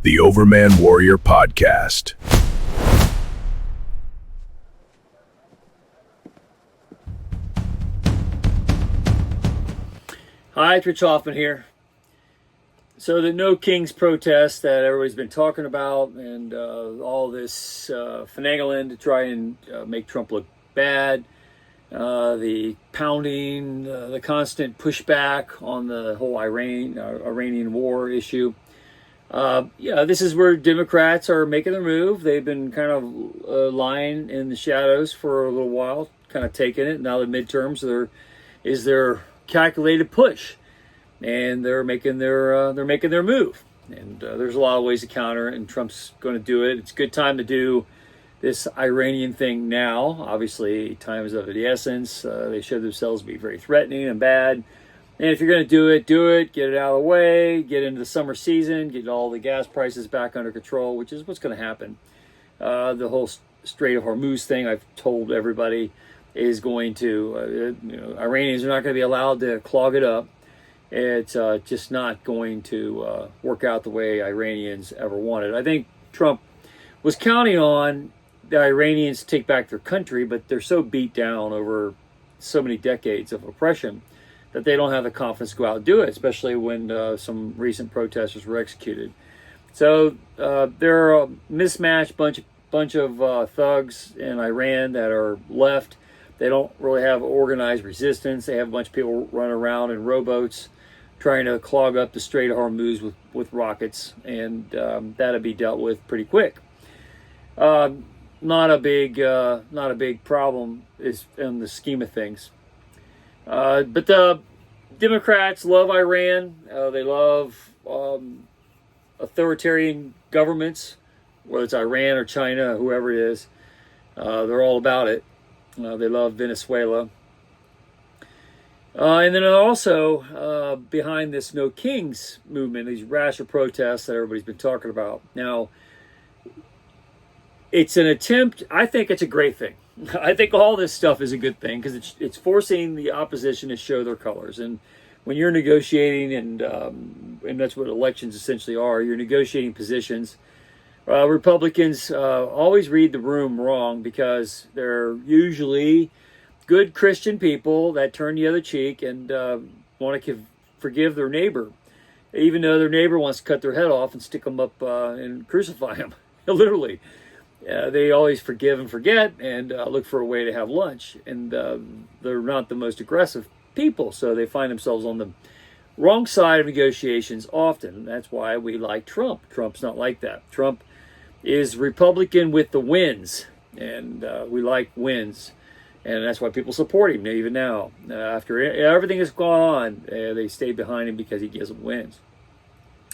the Overman Warrior Podcast. Hi, it's Rich Hoffman here. So the No Kings protest that everybody's been talking about, and all this finagling to try and make Trump look bad, the pounding, the constant pushback on the whole Iranian war issue. This is where Democrats are making their move. They've been kind of lying in the shadows for a little while, kind of taking it. Now the midterms is their calculated push, and they're making their move. And there's a lot of ways to counter it, and Trump's going to do it. It's a good time to do this Iranian thing now. Obviously, time is of the essence. They show themselves to be very threatening and bad. And if you're going to do it, get it out of the way, get into the summer season, get all the gas prices back under control, which is what's going to happen. The whole Strait of Hormuz thing, I've told everybody, is going to, Iranians are not going to be allowed to clog it up. It's just not going to work out the way Iranians ever wanted. I think Trump was counting on the Iranians to take back their country, but they're so beat down over so many decades of oppression that they don't have the confidence to go out and do it, especially when some recent protesters were executed. So there are a mismatched bunch of thugs in Iran that are left. They don't really have organized resistance. They have a bunch of people running around in rowboats trying to clog up the Strait of Hormuz with rockets, and that'll be dealt with pretty quick. Not a big problem is in the scheme of things. But the Democrats love Iran. They love authoritarian governments, whether it's Iran or China, whoever it is. They're all about it. They love Venezuela. And then also behind this No Kings movement, these rasher protests that everybody's been talking about. Now, it's an attempt. I think it's a great thing. I think all this stuff is a good thing because it's forcing the opposition to show their colors. And when you're negotiating, and that's what elections essentially are, you're negotiating positions. Republicans always read the room wrong because they're usually good Christian people that turn the other cheek and want to forgive their neighbor, even though their neighbor wants to cut their head off and stick them up and crucify them, literally. They always forgive and forget and look for a way to have lunch. And they're not the most aggressive people, so they find themselves on the wrong side of negotiations often. That's why we like Trump. Trump's not like that. Trump is Republican with the wins, and we like wins. And that's why people support him even now. After everything has gone on, they stay behind him because he gives them wins.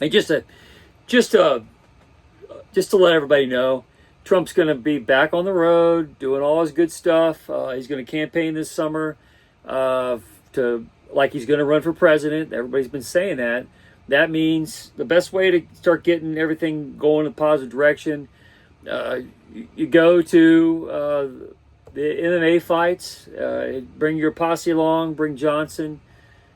And just to let everybody know, Trump's going to be back on the road, doing all his good stuff. He's going to campaign this summer like he's going to run for president. Everybody's been saying that. That means the best way to start getting everything going in a positive direction, you go to the MMA fights, bring your posse along, bring Johnson,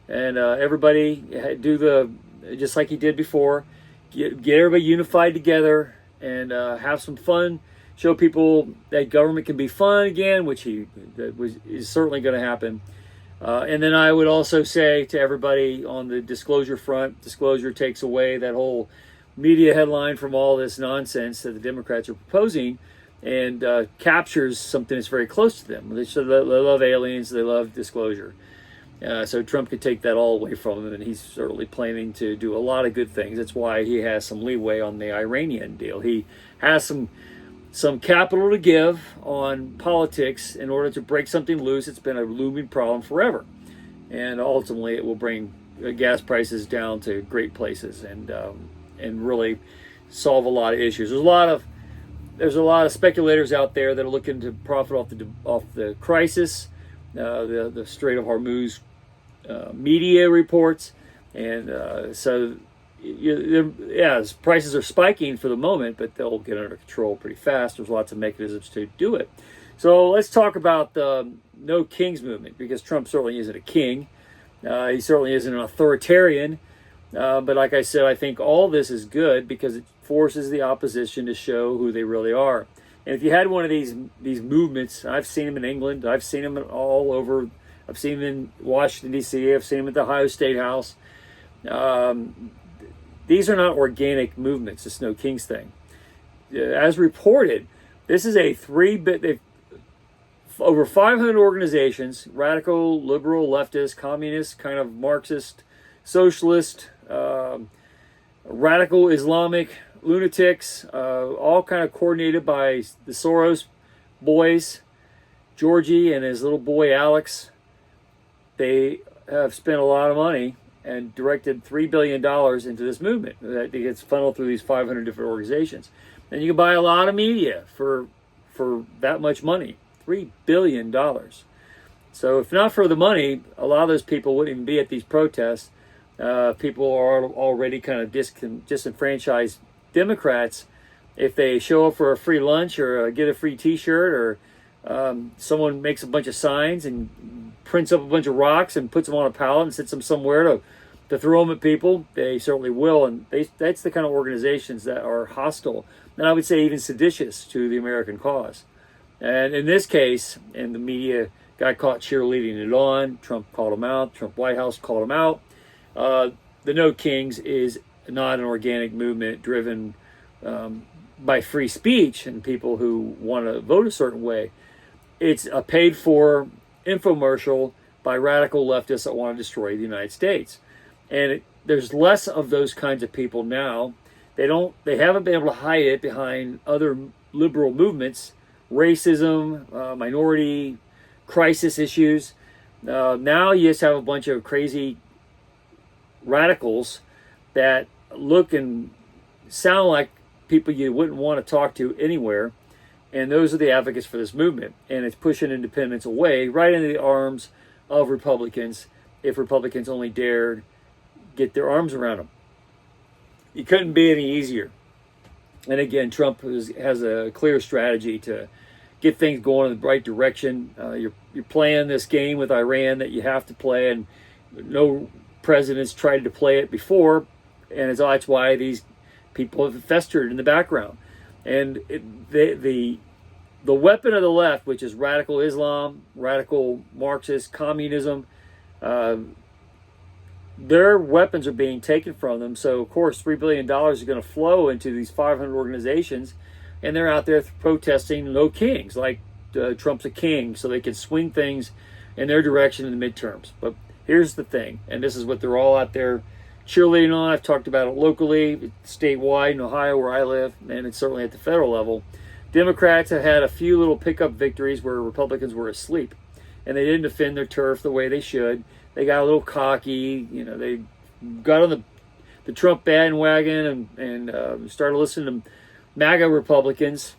and everybody do just like he did before. Get everybody unified together and have some fun. Show people that government can be fun again, which is certainly going to happen. And then I would also say to everybody on the disclosure front, disclosure takes away that whole media headline from all this nonsense that the Democrats are proposing and captures something that's very close to them. They love aliens, they love disclosure. So Trump could take that all away from him, and he's certainly planning to do a lot of good things. That's why he has some leeway on the Iranian deal. He has some capital to give on politics in order to break something loose. It's been a looming problem forever. And ultimately it will bring gas prices down to great places and really solve a lot of issues. There's a lot of speculators out there that are looking to profit off the crisis, the Strait of Hormuz media reports. And so prices are spiking for the moment, but they'll get under control pretty fast. There's lots of mechanisms to do it. So let's talk about the No Kings movement, because Trump certainly isn't a king. He certainly isn't an authoritarian. But like I said, I think all this is good because it forces the opposition to show who they really are. And if you had one of these movements, I've seen them in England, I've seen them all over, I've seen them in Washington, D.C., I've seen them at the Ohio State House. These are not organic movements, this No Kings thing. As reported, this is a over 500 organizations, radical, liberal, leftist, communist, kind of Marxist, socialist, radical Islamic, lunatics, all kind of coordinated by the Soros boys, Georgie and his little boy Alex. They have spent a lot of money and directed $3 billion into this movement that gets funneled through these 500 different organizations. And you can buy a lot of media for that much money, $3 billion. So if not for the money, a lot of those people wouldn't even be at these protests. People are already kind of disenfranchised Democrats. If they show up for a free lunch or get a free T-shirt, or someone makes a bunch of signs and prints up a bunch of rocks and puts them on a pallet and sits them somewhere to throw them at people, they certainly will. And that's the kind of organizations that are hostile, and I would say even seditious to the American cause. And in this case, and the media got caught cheerleading it on. Trump called them out. Trump White House called them out. The No Kings is not an organic movement driven by free speech and people who want to vote a certain way. It's a paid-for infomercial by radical leftists that want to destroy the United States. And there's less of those kinds of people now. They haven't been able to hide it behind other liberal movements, racism, minority crisis issues. Now you just have a bunch of crazy radicals that look and sound like people you wouldn't want to talk to anywhere. And those are the advocates for this movement. And it's pushing independence away right into the arms of Republicans, if Republicans only dared get their arms around them. It couldn't be any easier. And again, Trump has a clear strategy to get things going in the right direction. You're playing this game with Iran that you have to play, and no presidents tried to play it before, and that's why these people have festered in the background. And the weapon of the left, which is radical Islam, radical Marxist, communism, their weapons are being taken from them. So, of course, $3 billion is going to flow into these 500 organizations, and they're out there protesting no kings, like Trump's a king, so they can swing things in their direction in the midterms. But here's the thing, and this is what they're all out there cheerleading on. I've talked about it locally, statewide in Ohio where I live, and it's certainly at the federal level. Democrats have had a few little pickup victories where Republicans were asleep, and they didn't defend their turf the way they should. They got a little cocky, they got on the Trump bandwagon and started listening to MAGA Republicans,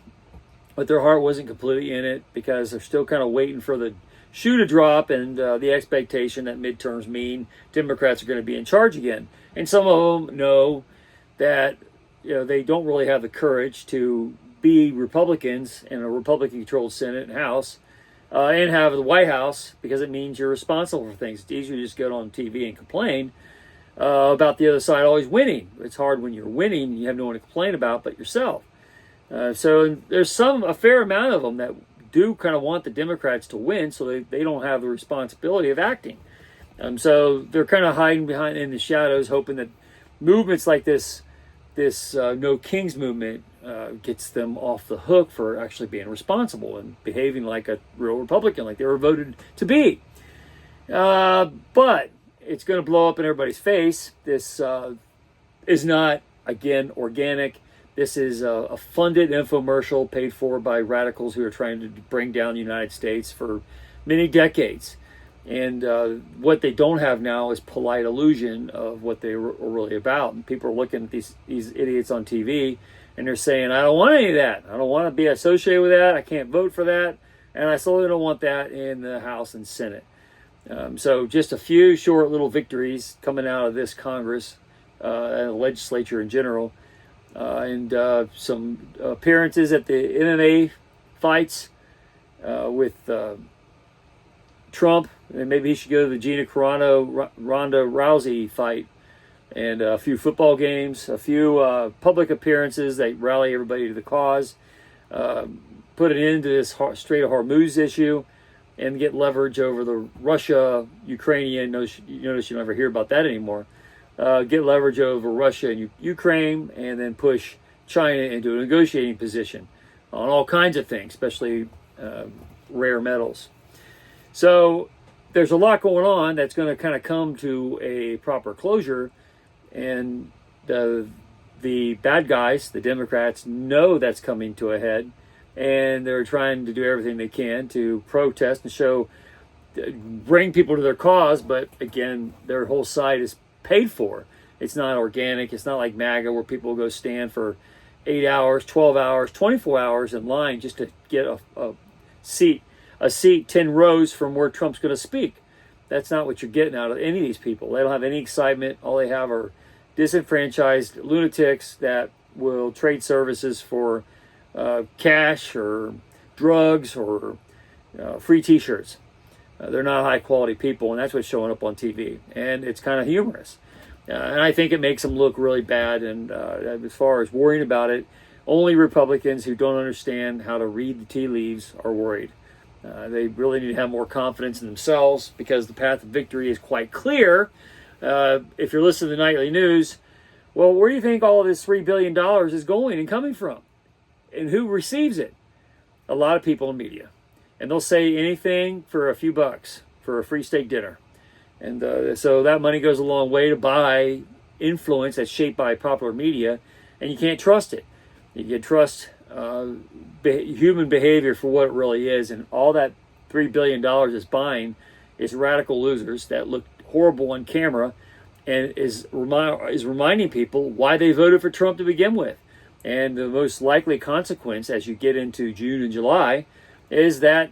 but their heart wasn't completely in it because they're still kind of waiting for the shoe to drop and the expectation that midterms mean Democrats are going to be in charge again. And some of them know that they don't really have the courage to be Republicans in a Republican-controlled Senate and House and have the White House, because it means you're responsible for things. It's easier to just get on TV and complain about the other side always winning. It's hard when you're winning and you have no one to complain about but yourself. So there's a fair amount of them that do kind of want the Democrats to win, so they don't have the responsibility of acting. So they're kind of hiding behind in the shadows, hoping that movements like this No Kings movement gets them off the hook for actually being responsible and behaving like a real Republican, like they were voted to be. But it's going to blow up in everybody's face. This is not, again, organic. This is a funded infomercial paid for by radicals who are trying to bring down the United States for many decades. And what they don't have now is polite illusion of what they were really about. And people are looking at these idiots on TV, and they're saying, I don't want any of that. I don't want to be associated with that. I can't vote for that. And I certainly don't want that in the House and Senate. So just a few short little victories coming out of this Congress and the legislature in general. And some appearances at the MMA fights with Trump. And maybe he should go to the Gina Carano, Ronda Rousey fight and a few football games, a few public appearances that rally everybody to the cause, put an end to this Strait of Hormuz issue, and get leverage over the Russia-Ukrainian. You notice you never hear about that anymore. Get leverage over Russia and Ukraine, and then push China into a negotiating position on all kinds of things, especially rare metals. So there's a lot going on that's going to kind of come to a proper closure, and the bad guys, the Democrats, know that's coming to a head, and they're trying to do everything they can to protest and bring people to their cause. But again, their whole side is paid for. It's not organic. It's not like MAGA, where people go stand for 8 hours, 12 hours, 24 hours in line just to get a seat 10 rows from where Trump's going to speak. That's not what you're getting out of any of these people. They don't have any excitement. All they have are disenfranchised lunatics that will trade services for cash or drugs or free t-shirts. They're not high quality people, and that's what's showing up on TV. And it's kind of humorous. And I think it makes them look really bad. And as far as worrying about it, only Republicans who don't understand how to read the tea leaves are worried. They really need to have more confidence in themselves, because the path of victory is quite clear. If you're listening to the nightly news, well, where do you think all of this $3 billion is going and coming from? And who receives it? A lot of people in media. And they'll say anything for a few bucks for a free steak dinner. And so that money goes a long way to buy influence that's shaped by popular media, and you can't trust it. You can trust human behavior for what it really is, and all that $3 billion is buying is radical losers that look horrible on camera, and is reminding people why they voted for Trump to begin with. And the most likely consequence as you get into June and July is that,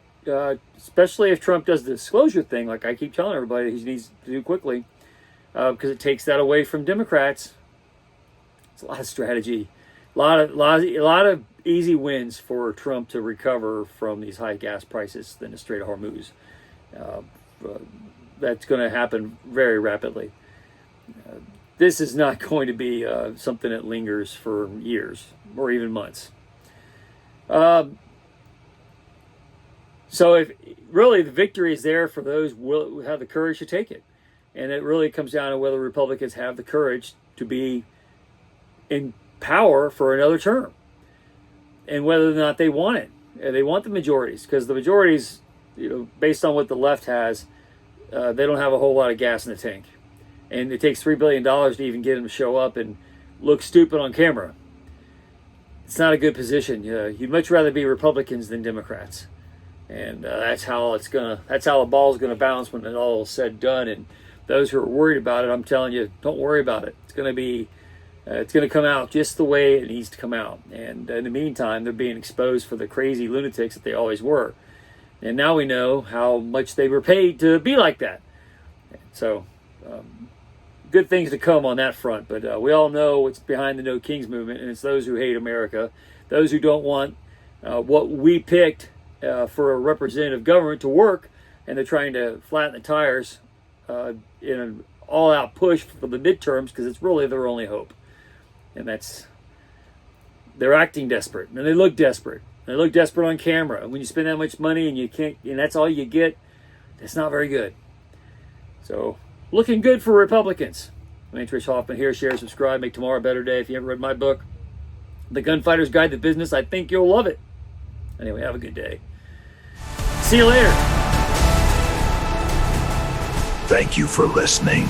especially if Trump does the disclosure thing, like I keep telling everybody he needs to do quickly, because it takes that away from Democrats. It's a lot of strategy, a lot of easy wins for Trump to recover from these high gas prices in the Strait of Hormuz. That's going to happen very rapidly. This is not going to be something that lingers for years or even months. So if really the victory is there for those who have the courage to take it. And it really comes down to whether Republicans have the courage to be in power for another term, and whether or not they want it. They want the majorities, because the majorities, based on what the left has, they don't have a whole lot of gas in the tank. And it takes $3 billion to even get them to show up and look stupid on camera. It's not a good position. You'd much rather be Republicans than Democrats. And that's how the ball's gonna bounce when it all is said and done. And those who are worried about it, I'm telling you, don't worry about it. It's gonna come out just the way it needs to come out. And in the meantime, they're being exposed for the crazy lunatics that they always were. And now we know how much they were paid to be like that. So good things to come on that front. But we all know what's behind the No Kings movement, and it's those who hate America, those who don't want what we picked for a representative government to work, and they're trying to flatten the tires in an all-out push for the midterms, because it's really their only hope. And they're acting desperate, and they look desperate. They look desperate on camera. And when you spend that much money and and that's all you get, that's not very good. So, looking good for Republicans. My name's Rich Hoffman here. Share, subscribe, make tomorrow a better day. If you haven't read my book, The Gunfighter's Guide to Business, I think you'll love it. Anyway, have a good day. See you later. Thank you for listening.